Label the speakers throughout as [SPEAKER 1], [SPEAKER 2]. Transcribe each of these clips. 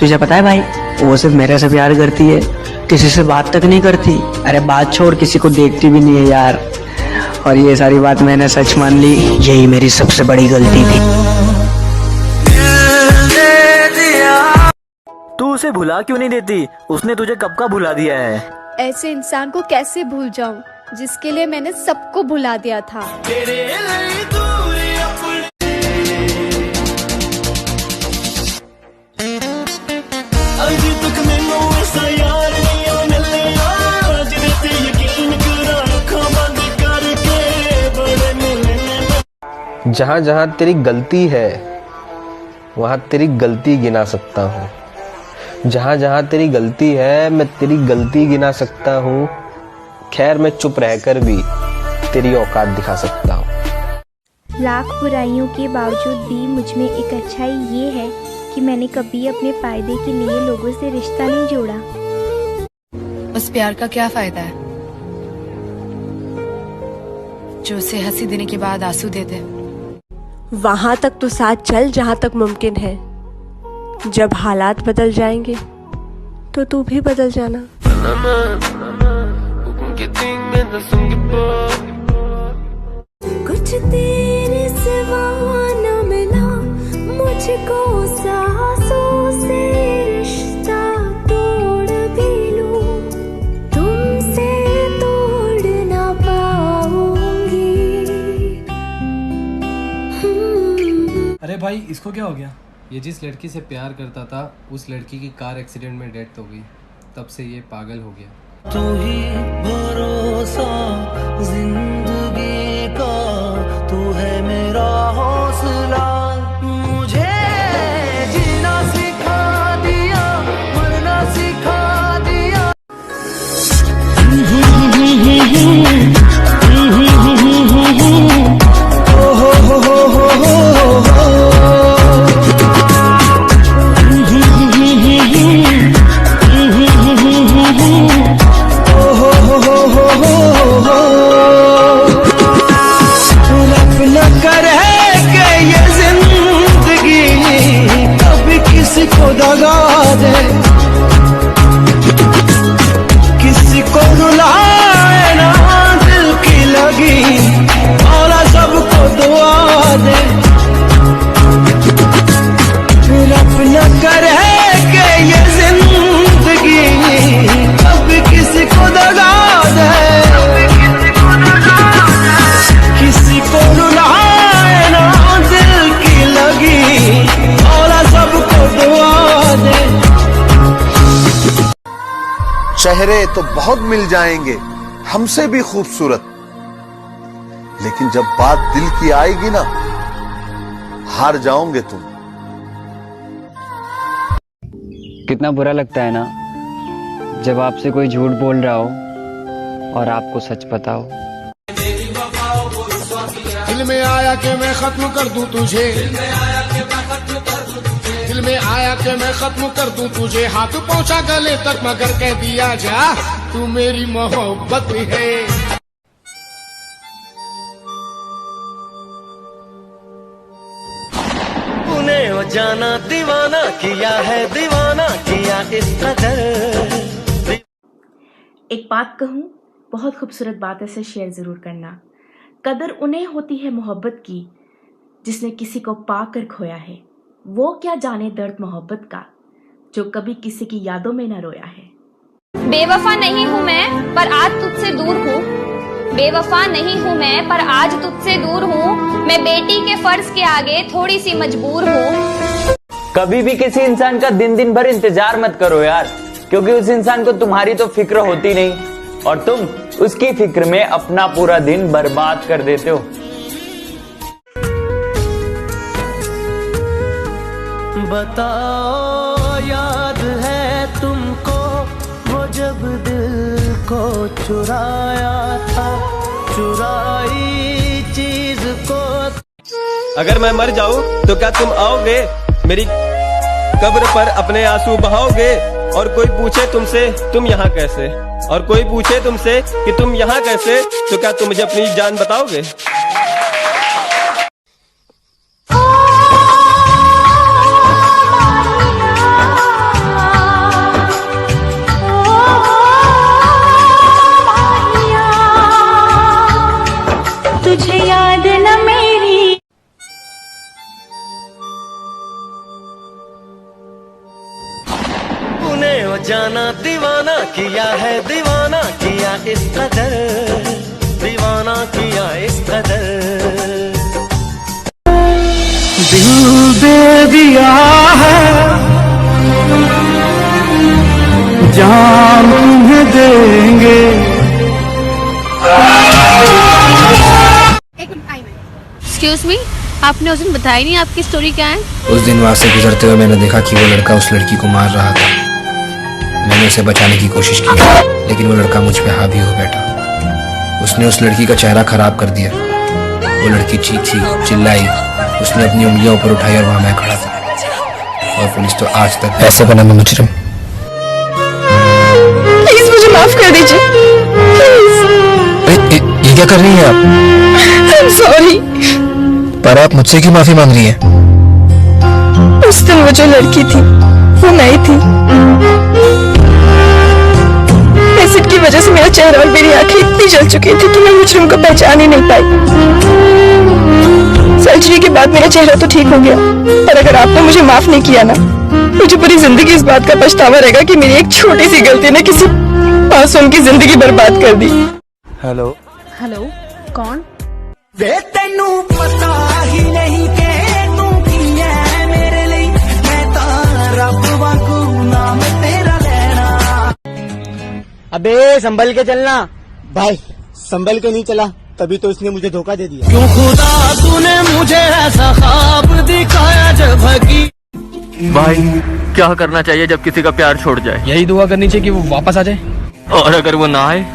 [SPEAKER 1] तुझे पता है भाई, वो सिर्फ मेरे से प्यार करती है, किसी से बात तक नहीं करती। अरे बात छोड़, किसी को देखती भी नहीं है यार। और ये सारी बात मैंने सच मान ली, यही मेरी सबसे बड़ी गलती थी।
[SPEAKER 2] तू उसे भुला क्यों नहीं देती? उसने तुझे कब का भुला दिया है?
[SPEAKER 3] ऐसे इंसान को कैसे भूल जाऊं जिसके लिए मैंने सबको भुला दिया था।
[SPEAKER 4] जहाँ जहाँ तेरी गलती है वहाँ तेरी गलती गिना सकता हूँ। जहाँ जहाँ तेरी गलती है मैं तेरी गलती गिना सकता हूँ। खैर मैं चुप रहकर भी तेरी औकात दिखा सकता हूँ।
[SPEAKER 5] लाख बुराइयों के बावजूद भी मुझ में एक अच्छाई ये है कि मैंने कभी अपने फायदे के लिए लोगों से रिश्ता नहीं जोड़ा।
[SPEAKER 6] उस प्यार का क्या फायदा है जो उसे हंसी देने के बाद आंसू दे दे।
[SPEAKER 7] वहां तक तो साथ चल जहां तक मुमकिन है। जब हालात बदल जाएंगे तो तू भी बदल जाना।
[SPEAKER 5] कुछ तेरे सिवा न मिला मुझको, सांसों से रिश्ता तोड़ भी लूं, तुमसे तोड़ ना पाऊंगी।
[SPEAKER 8] अरे भाई, इसको क्या हो गया? ये जिस लड़की से प्यार करता था उस लड़की की कार एक्सीडेंट में डेथ हो गई, तब से ये पागल हो गया।
[SPEAKER 9] तू ही भरोसा जिंदगी का, तू है मेरा हौसला। मुझे जीना सिखा दिया, मरना सिखा दिया। किसी को रुलाए ना दिल की लगी, मौला सबको दुआ दे। रब न करे कि ये जिंदगी कभी किसी को दगा दे। किसी को रुलाए ना दिल की लगी, मौला सबको दुआ दे।
[SPEAKER 10] चेहरे तो बहुत मिल जाएंगे हमसे भी खूबसूरत, लेकिन जब बात दिल की आएगी ना, हार जाओगे तुम।
[SPEAKER 11] कितना बुरा लगता है ना जब आपसे कोई झूठ बोल रहा हो और आपको सच पता हो।
[SPEAKER 9] दिल में आया कि मैं खत्म कर दूं तुझे, दिल में आया कि मैं खत्म कर दूं तुझे। हाथ पहुंचा गले तक मगर कह दिया जा तू मेरी मोहब्बत है।
[SPEAKER 2] तूने वो जाना दीवाना किया है, दीवाना किया इस कदर।
[SPEAKER 12] एक बात कहूँ, बहुत खूबसूरत बात है, इसे शेयर जरूर करना। कदर उन्हें होती है मोहब्बत की जिसने किसी को पाकर खोया है। वो क्या जाने दर्द मोहब्बत का जो कभी किसी की यादों में न रोया है।
[SPEAKER 13] बेवफा नहीं हूँ मैं पर आज तुझसे दूर हूँ, बेवफा नहीं हूँ मैं पर आज तुझसे दूर हूँ। मैं बेटी के फर्ज के आगे थोड़ी सी मजबूर हूँ।
[SPEAKER 2] कभी भी किसी इंसान का दिन दिन भर इंतजार मत करो यार, क्योंकि उस इंसान को तुम्हारी तो फिक्र होती नहीं और तुम उसकी फिक्र में अपना पूरा दिन बर्बाद कर देते हो।
[SPEAKER 9] बताओ याद है तुमको वो जब दिल को चुराया था, चुराई चीज को।
[SPEAKER 4] अगर मैं मर जाऊं तो क्या तुम आओगे मेरी कब्र पर अपने आंसू बहाओगे? और कोई पूछे तुमसे तुम यहाँ कैसे, और कोई पूछे तुमसे कि तुम यहाँ कैसे, तो क्या तुम मुझे अपनी जान बताओगे?
[SPEAKER 14] जाना दीवाना किया है, दीवाना किया इस कदर, दीवाना किया इस कदर।
[SPEAKER 15] दिल दे दिया है, जान तुम्हें देंगे।
[SPEAKER 16] एक्सक्यूज मी, आपने उस दिन बताया नहीं आपकी स्टोरी क्या है?
[SPEAKER 17] उस दिन वहां से गुजरते हुए मैंने देखा कि वो लड़का उस लड़की को मार रहा था। मैंने उसे बचाने की कोशिश की, लेकिन वो लड़का मुझ पे हावी हो बैठा। उसने उस लड़की का चेहरा खराब कर दिया। वो लड़की चीखी, चिल्लाई, उसने अपनी उंगलियां ऊपर उठाई और वहां मैं खड़ा था। और पुलिस तो आज तक ऐसे बना मैं मुजरिम।
[SPEAKER 16] प्लीज मुझे माफ कर दीजिए, प्लीज।
[SPEAKER 17] ये क्या कर रही हैं आप?
[SPEAKER 16] I am sorry.
[SPEAKER 17] पर आप मुझसे क्यों माफी मांग रही हैं?
[SPEAKER 16] उस दिन वो जो लड़की थी वो नहीं थी। एसिड की वजह से मेरा चेहरा और मेरी आंखें इतनी जल चुकी थी कि मैं मुजरिम को पहचान ही नहीं पाई। सर्जरी के बाद मेरा चेहरा तो ठीक हो गया, पर अगर आपने मुझे माफ नहीं किया ना, मुझे पूरी जिंदगी इस बात का पछतावा रहेगा कि मेरी एक छोटी सी गलती ने किसी मासूम की जिंदगी बर्बाद कर दी।
[SPEAKER 17] हेलो
[SPEAKER 16] हेलो, कौन?
[SPEAKER 15] वे तेनू पता ही नहीं के तू की है मेरे लिए, मैं तां रब वांगू नाम तेरा लेना।
[SPEAKER 18] अबे संभल के चलना भाई, संभल के नहीं चला तभी तो इसने मुझे धोखा दे दिया।
[SPEAKER 15] क्यों खुदा तूने मुझे ऐसा ख्वाब दिखाया जब भगी।
[SPEAKER 2] भाई क्या करना चाहिए जब किसी का प्यार छोड़ जाए?
[SPEAKER 8] यही दुआ करनी चाहिए कि वो वापस आ जाए,
[SPEAKER 2] और अगर वो ना आए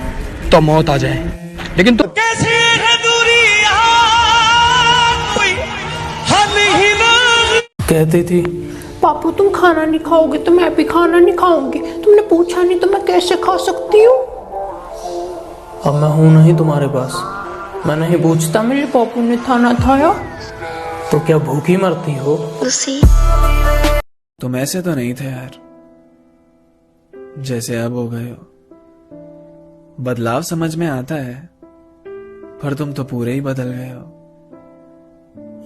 [SPEAKER 8] तो मौत आ जाए। लेकिन तो
[SPEAKER 15] कैसी है दूरी कोई हल ही ना।
[SPEAKER 19] कहती थी पापू तुम खाना नहीं खाओगे तो मैं भी खाना नहीं खाऊंगी, तुमने पूछा नहीं तो मैं कैसे खा सकती हूँ? अब मैं हूं नहीं तुम्हारे पास, मैं नहीं पूछता मेरे पापू ने खाना खाया तो क्या भूखी मरती हो?
[SPEAKER 20] तुम ऐसे तो नहीं थे यार जैसे अब हो गए हो। बदलाव समझ में आता है, पर तुम तो पूरे ही बदल गए हो।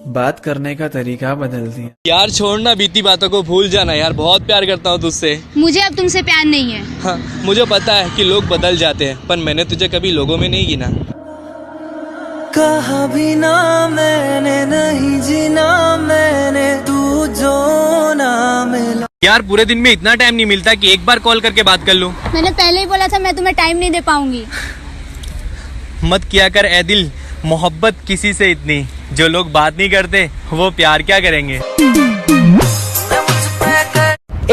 [SPEAKER 20] बात करने का तरीका बदल दिया।
[SPEAKER 4] यार छोड़ना बीती बातों को, भूल जाना यार, बहुत प्यार करता हूँ तुझसे।
[SPEAKER 16] मुझे अब तुमसे प्यार नहीं है।
[SPEAKER 4] हाँ, मुझे पता है कि लोग बदल जाते हैं, पर मैंने तुझे कभी लोगों में नहीं गिना।
[SPEAKER 15] कहा भी ना मैंने, नहीं जीना मैंने, तू जो ना मिला।
[SPEAKER 4] यार पूरे दिन में इतना टाइम नहीं मिलता कि एक बार कॉल करके बात कर लूं।
[SPEAKER 16] मैंने पहले ही बोला था मैं तुम्हें टाइम नहीं दे पाऊंगी।
[SPEAKER 4] मत किया कर ए दिल मोहब्बत किसी से इतनी, जो लोग बात नहीं करते वो प्यार क्या करेंगे।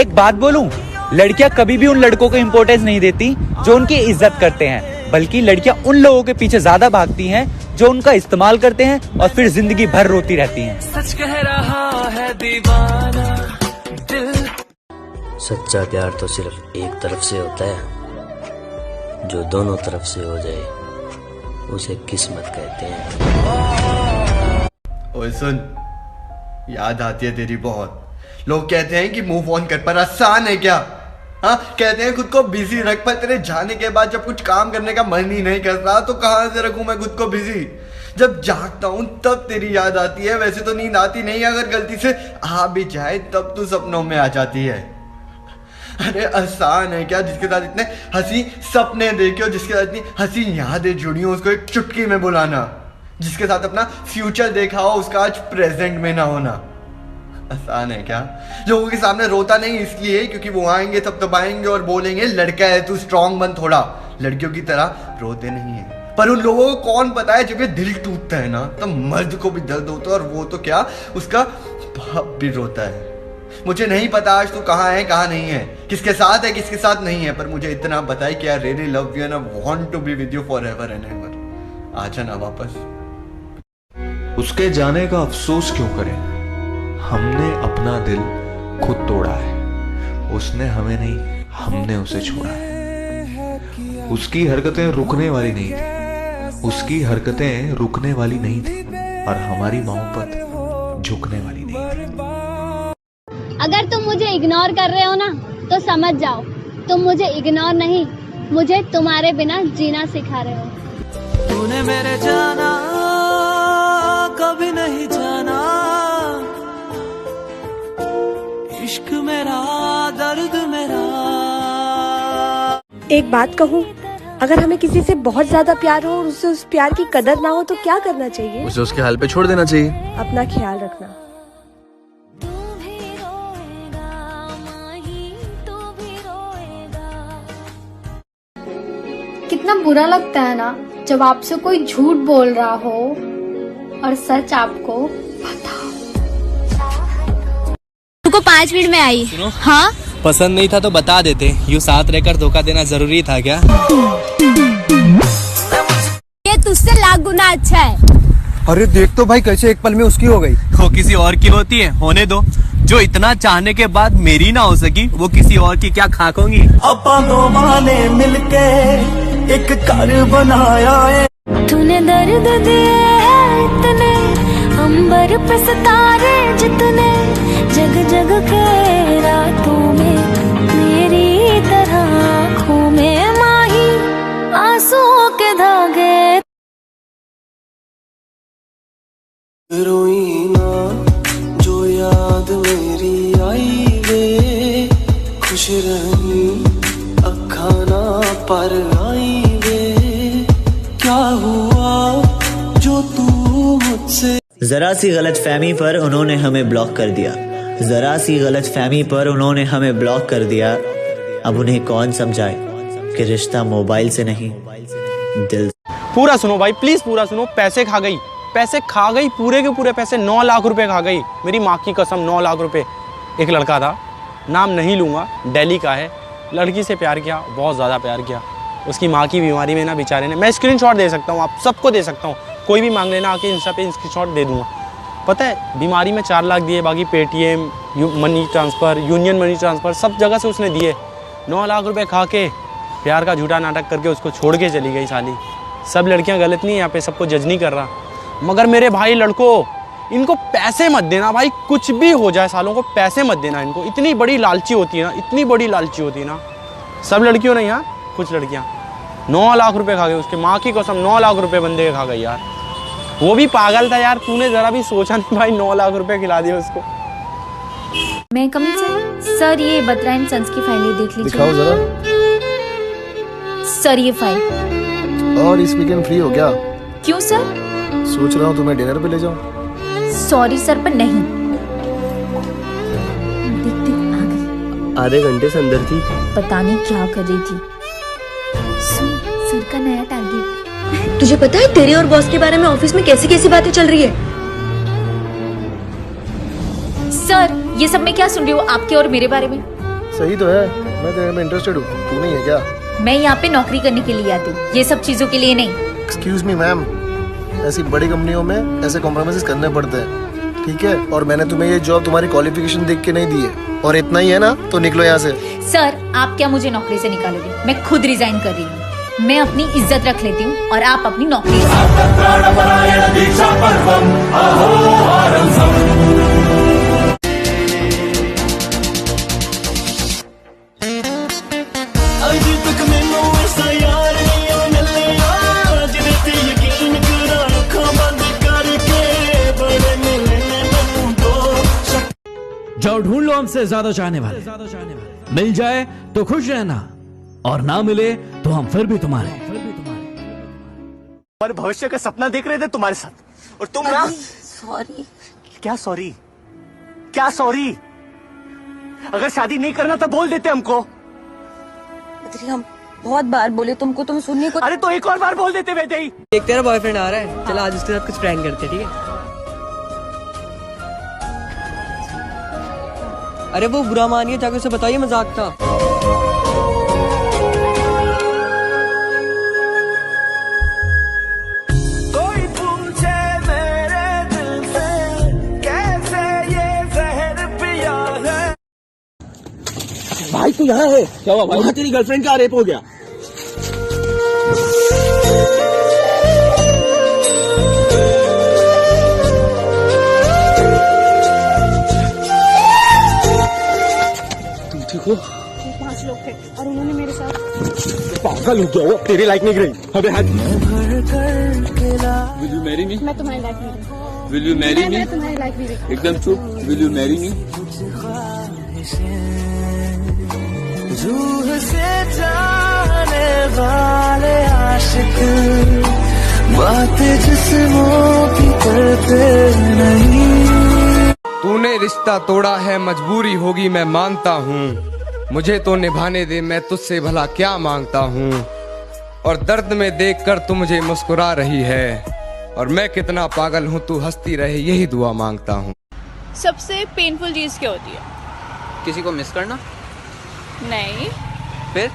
[SPEAKER 2] एक बात बोलूं, लड़कियां कभी भी उन लड़कों को इम्पोर्टेंस नहीं देती जो उनकी इज्जत करते हैं, बल्कि लड़कियां उन लोगों के पीछे ज्यादा भागती हैं जो उनका इस्तेमाल करते हैं और फिर जिंदगी भर रोती रहती हैं।
[SPEAKER 15] सच कह रहा है दीवाना दिल।
[SPEAKER 21] सच्चा प्यार तो सिर्फ एक तरफ से होता है, जो दोनों तरफ से हो जाए उसे किस्मत कहते हैं।
[SPEAKER 22] ओए सुन, याद आती है तेरी बहुत। लोग कहते हैं कि मूव ऑन कर, पर आसान है क्या? हाँ, कहते हैं खुद को बिजी रख, पर तेरे जाने के बाद जब कुछ काम करने का मन ही नहीं करता तो कहाँ से रखूं मैं खुद को बिजी? जब जागता हूँ तब तेरी याद आती है, वैसे तो नींद आती नहीं, अगर गलती से आ भी जाए तब तू सपनों में आ जाती है। अरे आसान है क्या? जिसके साथ इतने हंसी सपने देखे हो, जिसके साथ इतनी हंसी यादें जुड़ी हो, उसको एक चुटकी में बुलाना। जिसके साथ अपना फ्यूचर देखा हो, उसका आज प्रेजेंट में ना होना आसान है क्या? लोगों के सामने रोता नहीं इसलिए क्योंकि वो आएंगे तब दबाएंगे और बोलेंगे लड़का है तू स्ट्रांग बन थोड़ा, लड़कियों की तरह रोते नहीं है। पर उन लोगों को कौन पता है जब ये दिल टूटता है ना तब मर्द को भी दर्द होता है, और वो तो क्या उसका बाप भी रोता है। मुझे नहीं पता आज तू कहाँ है कहाँ नहीं है, किसके साथ है किसके साथ नहीं है, पर मुझे इतना पता है कि I really love you and I want to be with you forever and ever. आजा ना वापस।
[SPEAKER 23] उसके जाने का अफसोस क्यों करें? हमने अपना दिल खुद तोड़ा है, उसने हमें नहीं, हमने उसे छोड़ा है। उसकी हरकतें रुकने वाली नहीं थी, उसकी हरकतें रुकने वाली नहीं थी, और हमारी मोहब्बत झुकने वाली नहीं थी।
[SPEAKER 13] अगर तुम मुझे इग्नोर कर रहे हो ना तो समझ जाओ तुम मुझे इग्नोर नहीं, मुझे तुम्हारे बिना जीना सिखा रहे हो।
[SPEAKER 15] तूने मेरे जाना कभी नहीं जाना, इश्क मेरा दर्द मेरा
[SPEAKER 7] एक बात कहूँ, अगर हमें किसी से बहुत ज्यादा प्यार हो और उससे उस प्यार की कदर ना हो तो क्या करना चाहिए?
[SPEAKER 4] उसे उसके हाल पे छोड़ देना चाहिए।
[SPEAKER 7] अपना ख्याल रखना।
[SPEAKER 1] कितना बुरा लगता है ना जब आपसे कोई झूठ बोल रहा हो और सच आपको पता हो।
[SPEAKER 13] तुमको 5 मिनट में आई। हाँ,
[SPEAKER 8] पसंद नहीं था तो बता देते, यूँ साथ रहकर धोखा देना जरूरी था क्या?
[SPEAKER 13] ये तुझसे लाख गुना अच्छा है।
[SPEAKER 8] अरे देख तो भाई कैसे एक पल में उसकी हो गई। वो किसी और की होती है, होने दो। जो इतना चाहने के बाद मेरी ना हो सकी, वो किसी और की क्या खाक होंगी।
[SPEAKER 15] अपा दोवां ने मिलके एक घर बनाया है।
[SPEAKER 3] तूने दर्द दिए हैं इतने, अंबर पे सितारे जितने, जग जग के रातों में मेरी तरह आँखों में माही आंसुओं के धागे।
[SPEAKER 15] रोई ना जो याद मेरी आई वे, खुश रही अखा ना पर आई वे, क्या हुआ जो तू मुझसे।
[SPEAKER 6] जरा सी गलत फहमी पर उन्होंने हमें ब्लॉक कर दिया, जरा सी गलत फहमी पर उन्होंने हमें ब्लॉक कर दिया। अब उन्हें कौन समझाए कि रिश्ता मोबाइल से नहीं दिल।
[SPEAKER 24] पूरा सुनो भाई प्लीज, पूरा सुनो। पैसे खा गई, पैसे खा गई, पूरे के पूरे पैसे, 9 लाख रुपए खा गई। मेरी माँ की कसम, 9 लाख रुपए। एक लड़का था, नाम नहीं लूंगा, दिल्ली का है, लड़की से प्यार किया, बहुत ज़्यादा प्यार किया। उसकी माँ की बीमारी में ना बेचारे ने, मैं स्क्रीनशॉट दे सकता हूँ, आप सबको दे सकता हूँ, कोई भी मांग लेना आके इंस्टा पे स्क्रीनशॉट दे दूंगा। पता है बीमारी में 4 लाख दिए, बाकी Paytm, money transfer, union money transfer, सब जगह से उसने दिए। 9 लाख रुपए खा के प्यार का झूठा नाटक करके उसको छोड़ के चली गई साली। सब लड़कियां गलत नहीं है, यहाँ पे सबको जज नहीं कर रहा, मगर मेरे भाई लड़कों, इनको पैसे मत देना भाई, कुछ भी हो जाए सालों को पैसे मत देना इनको। इतनी बड़ी लालची होती है ना, इतनी बड़ी लालची होती है ना। सब लड़कियों नहीं, हाँ कुछ लड़कियाँ। 9 लाख रुपए खा गई, उसके माँ की कसम 9 लाख रुपए बंदे के खा गई यार। वो भी पागल था यार, तूने जरा भी सोचा नहीं भाई, 9 लाख रुपए खिला दिए उसको।
[SPEAKER 1] मैं कमिंग सर, ये बत्रा एंड सन्स की फाइलें देख लीजिए।
[SPEAKER 25] दिखाओ जरा।
[SPEAKER 1] सर ये फाइल।
[SPEAKER 25] और इस वीकेंड फ्री हो क्या?
[SPEAKER 1] क्यों सर?
[SPEAKER 25] सोच रहा हूँ तुम्हें डिनर पे ले जाऊँ।
[SPEAKER 1] सॉरी सर, पर नहीं।
[SPEAKER 4] आधे घंटे से अंदर थी,
[SPEAKER 1] पता नहीं क्या कर रही थी। सुन, सर का नया टारगेट।
[SPEAKER 16] तुझे पता है तेरे और बॉस के बारे में ऑफिस में कैसी कैसी बातें चल रही है?
[SPEAKER 1] सर ये सब मैं क्या सुन रही हूँ आपके और मेरे बारे में?
[SPEAKER 25] सही तो है, मैं तेरे में इंटरेस्टेड हूँ, तू नहीं है क्या?
[SPEAKER 1] मैं यहाँ पे नौकरी करने के लिए आती हूँ, ये सब चीजों के लिए नहीं।
[SPEAKER 25] एक्सक्यूज मी मैम, ऐसी बड़ी कंपनियों में ऐसे कॉम्प्रोमाइज करने पड़ते हैं, ठीक है? और मैंने तुम्हें ये जॉब तुम्हारी क्वालिफिकेशन देख के नहीं दी है, और इतना ही है ना तो निकलो यहाँ से।
[SPEAKER 1] सर आप क्या मुझे नौकरी से निकालोगे? मैं खुद रिजाइन कर रही हूँ। मैं अपनी इज्जत रख लेती हूँ और आप अपनी नौकरी।
[SPEAKER 26] जाओ ढूंढ लो हमसे ज्यादा चाहने वाले, मिल जाए तो खुश रहना, और ना मिले तो हम फिर भी तुम्हारे।
[SPEAKER 18] हमारे भविष्य का सपना देख रहे थे तुम्हारे साथ, और तुम ना।
[SPEAKER 16] सॉरी।
[SPEAKER 18] क्या सॉरी? क्या सॉरी? अगर शादी नहीं करना तो बोल देते हमको।
[SPEAKER 16] हम बहुत बार बोले तुमको, तुम सुनने को।
[SPEAKER 18] अरे तो एक और बार बोल देते वैसे ही।
[SPEAKER 27] एक तेरा बॉयफ्रेंड आ रहा है, चलो आज उसके साथ कुछ प्रैंक करते, ठीक है? अरे वो बुरा मानिए, जाके उसे बताइए मजाक था।
[SPEAKER 15] कोई पूछे मेरे दिल से कैसे ये जहर पिया है।
[SPEAKER 18] भाई तू यहाँ है? क्या हुआ भाई? वहाँ तेरी गर्लफ्रेंड का रेप हो गया।
[SPEAKER 27] देखो
[SPEAKER 16] 5 लोग थे और उन्होंने मेरे साथ।
[SPEAKER 27] पागल हो गया वो, तेरी लाइक नहीं रही। अबे हाथ।
[SPEAKER 28] Will you marry me?
[SPEAKER 16] मैं तुम्हारी लाइक नहीं रही।
[SPEAKER 28] Will you marry me?
[SPEAKER 16] मैं तुम्हारी लाइक नहीं रही।
[SPEAKER 28] एकदम चुप। Will you marry me?
[SPEAKER 15] रूह से जान वाले आशिक बात जिस्मों की करते नहीं।
[SPEAKER 5] तूने रिश्ता तोड़ा है मजबूरी होगी मैं मानता हूँ, मुझे तो निभाने दे मैं तुझसे भला क्या मांगता हूँ। और दर्द में देखकर तू मुझे मुस्कुरा रही है, और मैं कितना पागल हूँ तू हंसती रहे यही दुआ मांगता हूँ।
[SPEAKER 9] सबसे पेनफुल चीज क्या होती है?
[SPEAKER 10] किसी को मिस करना?
[SPEAKER 9] नहीं,
[SPEAKER 10] फिर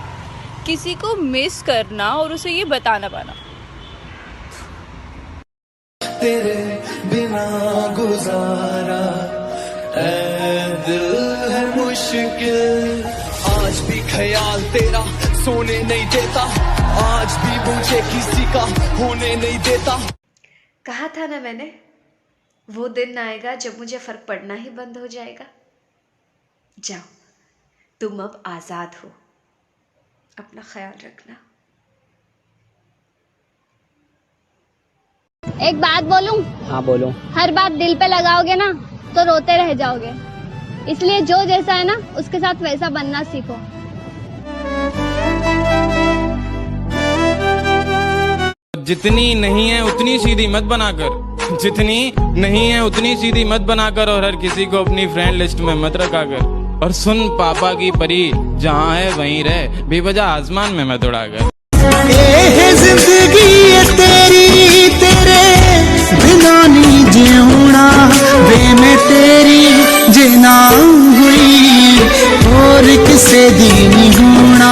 [SPEAKER 9] किसी को मिस करना और उसे ये बताना पाना।
[SPEAKER 15] तेरे बिना गुजारा ऐ दिल है मुश्किल, आज भी ख्याल तेरा सोने नहीं देता, आज भी मुझे किसी का होने नहीं देता।
[SPEAKER 11] कहा था ना मैंने, वो दिन आएगा जब मुझे फर्क पड़ना ही बंद हो जाएगा। जाओ, तुम अब आजाद हो, अपना ख्याल रखना।
[SPEAKER 13] एक बात बोलूं?
[SPEAKER 18] हाँ बोलो।
[SPEAKER 13] हर बात दिल पे लगाओगे ना तो रोते रह जाओगे, इसलिए जो जैसा है ना उसके साथ वैसा बनना सीखो।
[SPEAKER 24] जितनी नहीं है उतनी सीधी मत बनाकर, जितनी नहीं है उतनी सीधी मत बनाकर, और हर किसी को अपनी फ्रेंड लिस्ट में मत रखा कर। और सुन पापा की परी, जहाँ है वहीं रह, बेवजह आसमान में मत उड़ा कर।
[SPEAKER 15] जिंदगी है तेरी, तेरे बिना नहीं जीना, वे में तेरी जीना हुई और किसे दीनी होना।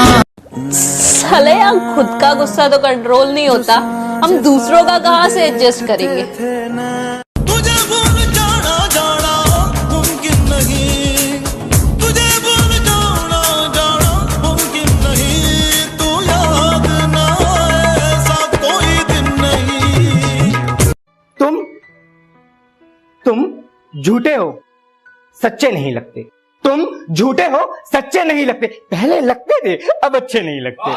[SPEAKER 9] साले यहाँ खुद का गुस्सा तो कंट्रोल नहीं होता, हम दूसरों का कहाँ से एडजस्ट करेंगे?
[SPEAKER 15] तुझे भूल जाना जाना मुमकिन नहीं, तुझे भूल जाना जाना मुमकिन नहीं, तू याद ना ऐसा कोई दिन नहीं।
[SPEAKER 18] तुम झूठे हो, सच्चे नहीं लगते। तुम झूठे हो, सच्चे नहीं लगते। पहले लगते थे, अब अच्छे नहीं लगते।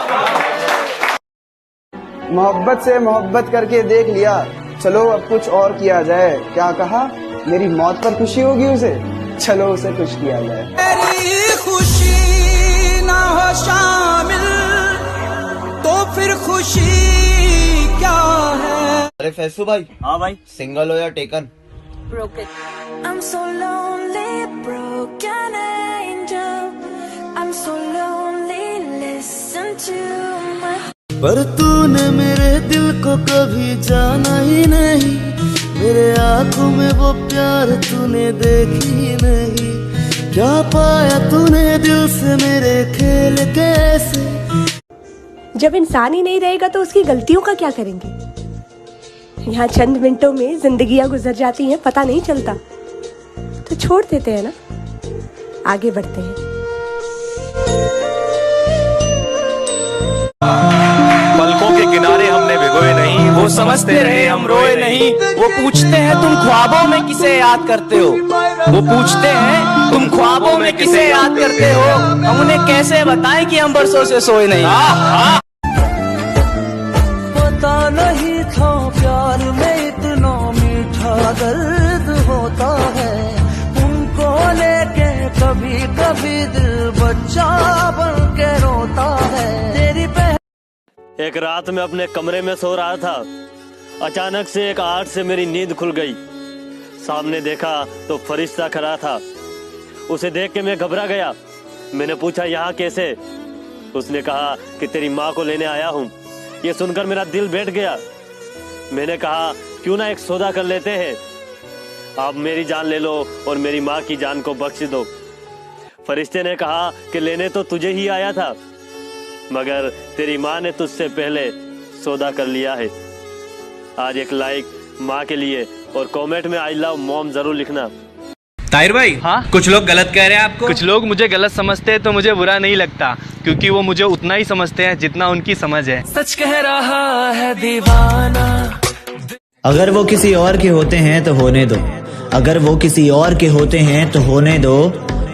[SPEAKER 12] मोहब्बत से मोहब्बत करके देख लिया, चलो अब कुछ और किया जाए। क्या कहा? मेरी मौत पर खुशी होगी उसे, चलो उसे खुश किया जाए।
[SPEAKER 15] तेरी खुशी ना हो शामिल तो फिर खुशी क्या है?
[SPEAKER 22] अरे फैसू भाई।
[SPEAKER 18] हाँ भाई।
[SPEAKER 22] सिंगल हो या taken?
[SPEAKER 3] I'm so lonely, broken angel. I'm so lonely, listen to my.
[SPEAKER 15] पर तूने मेरे दिल को कभी जाना ही नहीं, मेरे आंखों में वो प्यार तूने देखी नहीं। क्या पाया तूने दिल से मेरे खेल कैसे?
[SPEAKER 7] जब इंसान ही नहीं रहेगा तो उसकी गलतियों का क्या करेंगे? यहाँ चंद मिनटों में जिंदगियां गुजर जाती हैं, पता नहीं चलता, तो छोड़ देते हैं ना, आगे बढ़ते हैं।
[SPEAKER 24] पलकों के किनारे हमने भिगोए नहीं, वो समझते रहे हम रोए नहीं। वो पूछते हैं तुम ख्वाबों में किसे याद करते हो, वो पूछते हैं तुम ख्वाबों में किसे याद करते हो, हम उन्हें कैसे बताएं कि हम बरसों से सोए नहीं।
[SPEAKER 15] पता नहीं था प्यार में इतना मीठा दर्द होता है, उनको लेके कभी कभी दिल बच्चा बन के रोता है। तेरी
[SPEAKER 21] एक रात में अपने कमरे में सो रहा था, अचानक से एक आहट से मेरी नींद खुल गई। सामने देखा तो फरिश्ता खड़ा था, उसे देख के मैं घबरा गया। मैंने पूछा यहाँ कैसे? उसने कहा कि तेरी माँ को लेने आया हूँ। ये सुनकर मेरा दिल बैठ गया। मैंने कहा क्यों ना एक सौदा कर लेते हैं, आप मेरी जान ले लो और मेरी माँ की जान को बख्श दो। फरिश्ते ने कहा कि लेने तो तुझे ही आया था, मगर तेरी माँ ने तुझसे पहले सौदा कर लिया है। आज एक लाइक माँ के लिए और कमेंट में आई लव मॉम जरूर लिखना।
[SPEAKER 24] ताहिर भाई, हाँ कुछ लोग गलत कह रहे हैं आपको। कुछ लोग मुझे गलत समझते हैं तो मुझे बुरा नहीं लगता, क्योंकि वो मुझे उतना ही समझते हैं जितना उनकी समझ है।
[SPEAKER 15] सच कह रहा है दीवाना।
[SPEAKER 6] अगर वो किसी और के होते हैं तो होने दो, अगर वो किसी और के होते हैं तो होने दो।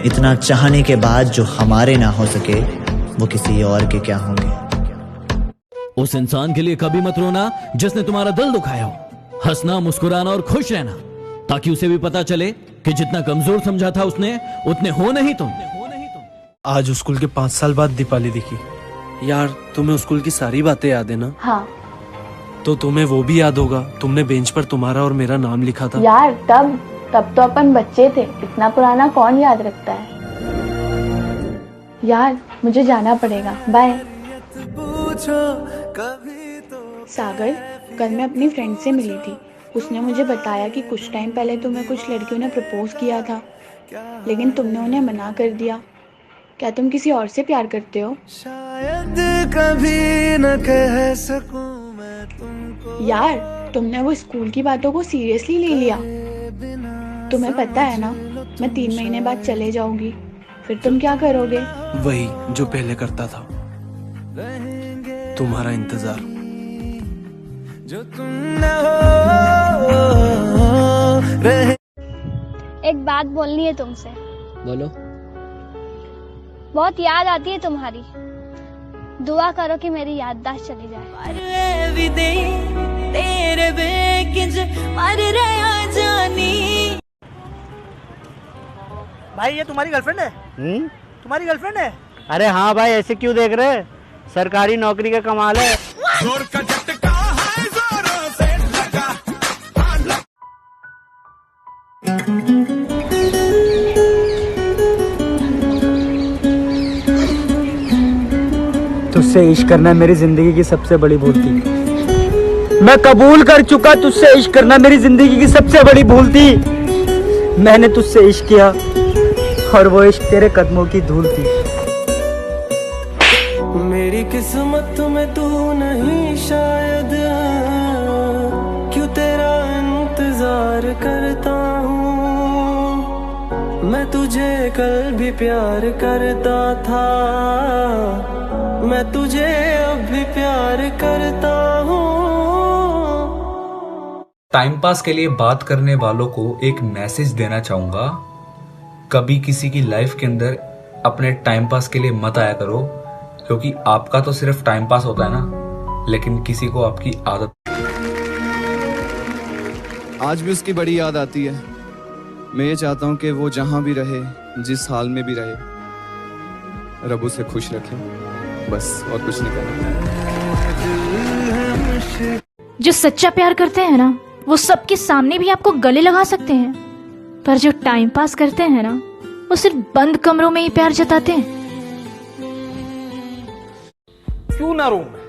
[SPEAKER 6] इतना चाहने के बाद जो हमारे ना हो सके वो किसी और के क्या होंगे।
[SPEAKER 26] उस इंसान के लिए कभी मत रोना जिसने तुम्हारा दिल दुखाया हो। हंसना, मुस्कुराना और खुश रहना, ताकि उसे भी पता चले कि जितना कमजोर समझा था उसने, उतने हो नहीं तुम।
[SPEAKER 8] आज स्कूल के 5 साल बाद दीपाली दिखी, यार तुम्हें स्कूल की सारी बातें याद है ना?
[SPEAKER 2] हाँ
[SPEAKER 8] तो तुम्हें वो भी याद होगा, तुमने बेंच पर तुम्हारा और मेरा नाम लिखा था।
[SPEAKER 2] यार, तब तो अपन बच्चे थे, इतना पुराना कौन याद रखता है। यार मुझे जाना पड़ेगा, बाय। सागर, कल मैं अपनी फ्रेंड से मिली थी। उसने मुझे बताया कि कुछ टाइम पहले तुम्हें कुछ लड़कियों ने प्रपोज किया था, लेकिन तुमने उन्हें मना कर दिया। क्या तुम किसी और से प्यार करते हो?
[SPEAKER 15] शायद कभी न कह सकूं मैं तुमको।
[SPEAKER 2] यार, तुमने वो स्कूल की बातों को सीरियसली ले लिया। तुम्हें पता है ना, मैं 3 महीने बाद चले जाऊंगी, फिर तुम क्या करोगे?
[SPEAKER 8] वही जो पहले करता था, तुम्हारा इंतजार।
[SPEAKER 15] जो तुम न रहे।
[SPEAKER 13] एक बात बोलनी है तुमसे।
[SPEAKER 4] बोलो।
[SPEAKER 13] बहुत याद आती है तुम्हारी। दुआ करो कि मेरी याददाश्त चली जाए।
[SPEAKER 3] तेरे बेकिंज मर रहा जानी।
[SPEAKER 14] भाई ये तुम्हारी गर्लफ्रेंड है? तुम्हारी गर्लफ्रेंड है?
[SPEAKER 17] अरे हाँ भाई, ऐसे क्यों देख रहे? सरकारी नौकरी का कमाल है।
[SPEAKER 15] जोर का झटका है, जोरों से लगा।
[SPEAKER 18] तुझसे इश्क करना मेरी जिंदगी की सबसे बड़ी भूल थी। मैं कबूल कर चुका, तुझसे इश्क करना मेरी जिंदगी की सबसे बड़ी भूल थी। मैंने तुझसे इश्क किया और वो इश्क तेरे कदमों की धूल थी।
[SPEAKER 15] मेरी किस्मत में तू नहीं शायद, क्यों तेरा इंतजार करता हूँ। मैं तुझे कल भी प्यार करता था, मैं तुझे अब भी प्यार करता हूँ।
[SPEAKER 19] टाइम पास के लिए बात करने वालों को एक मैसेज देना चाहूंगा। कभी किसी की लाइफ के अंदर अपने टाइम पास के लिए मत आया करो, क्योंकि आपका तो सिर्फ टाइम पास होता है ना, लेकिन किसी को आपकी आदत।
[SPEAKER 22] आज भी उसकी बड़ी याद आती है। मैं ये चाहता हूँ कि वो जहां भी रहे, जिस हाल में भी रहे, रब उसे खुश रखे, बस और कुछ नहीं करना।
[SPEAKER 20] जो सच्चा प्यार करते हैं ना, वो सबके सामने भी आपको गले लगा सकते हैं, पर जो टाइम पास करते हैं ना, वो सिर्फ बंद कमरों में ही प्यार जताते हैं।
[SPEAKER 27] क्यों ना रूम में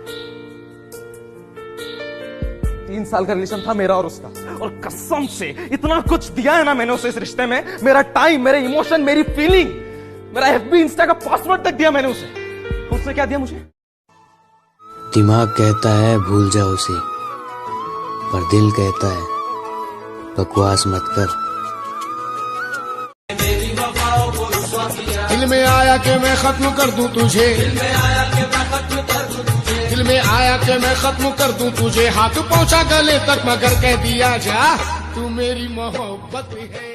[SPEAKER 27] 3 साल का रिलेशन था मेरा और उसका, और कसम से इतना कुछ दिया है ना मैंने उसे इस रिश्ते में। मेरा टाइम, मेरे इमोशन, मेरी फीलिंग, मेरा FB इंस्टा का पासवर्ड तक दिया मैंने उसे। उसने क्या दिया मुझे?
[SPEAKER 23] दिमाग कहता है भूल जाओ उसे, पर दिल कहता है बकवास मत कर।
[SPEAKER 15] दिल में आया कि मैं खत्म कर दूं तुझे, दिल में आया कि मैं खत्म कर दूं तुझे। हाथ पहुंचा गले तक मगर कह दिया जा, तू मेरी मोहब्बत है।